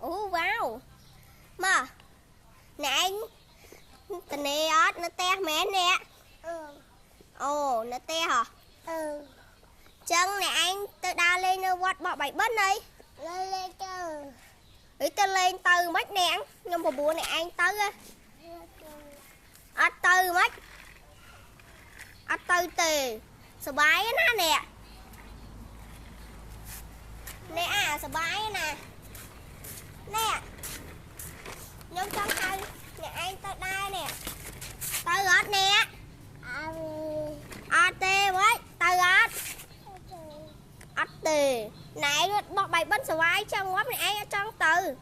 Wow. Mà nè anh tình này ớt nó te mẹ nè. Ồ nó te hả? Chân nè anh tự đa lên quạt bỏ bảy bớt đi. Lên chờ. Ý tao lên từ mất nè. Nhưng mà bùa này anh tới á. Ớt từ mất. Ớt từ từ. Sờ bái nó nè. Nè à sờ bái nè. Nè. Nhưng trong tay nè anh tới đây nè. Từ ớt nè. Ớt tê mới. Từ ớt. Ớt tê. Nè bỏ bảy bớt sờ bái trong quắp này anh ở trong từ.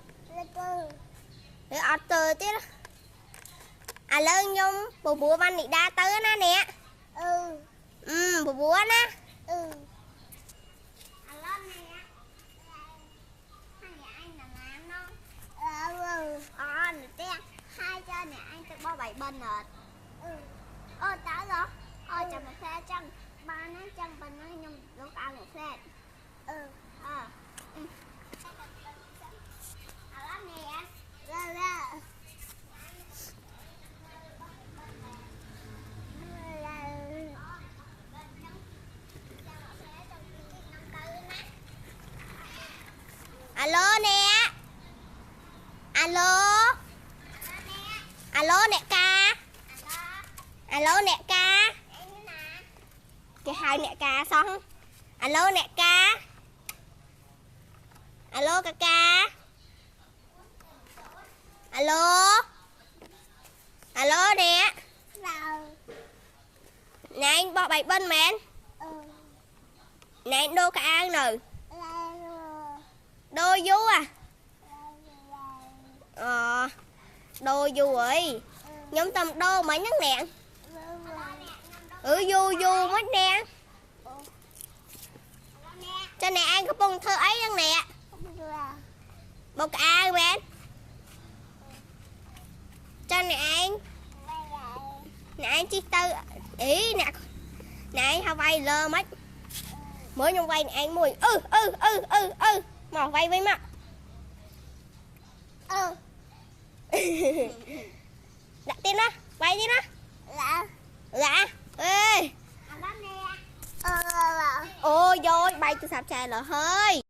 Để ớt từ tí đó. À lơn nhung bùa bùa ban nị đa tới nó nè. Bùa bùa nó. À lên nè. Hai nhà anh là làm đâu. Nè té. Hai cho nè anh tự bao bảy bên rồi. Tới rồi. Chẳng một xe chân. Ba nó chân bên nó nhưng lúc ăn một xe. À lên nè. Ra. Alo nè. Alo nè ca. Alo nè ca. Cái hai nè ca xong. Alo nè ca. Alo ca ca. Alo nè. Nè anh bỏ bảy bên mẹn. Nè anh đô ca ăn nè. Đôi du à? Đôi du ơi. Nhóm tầm đô mấy nhắc nè. Du mất nè. Cho nè anh có bông thơ ấy nhắc nè. Bông ca ăn mẹn. Cho nè anh. Nè anh chi tư. Ý nè. Nè anh không vay lơ mất. Mới nhung vay nè anh mùi. Mà vay với mặt. Đặt tiền đó. Vay đi đó. Dạ. Ê. Ôi dồi bay tôi sạp chài lỡ hơi.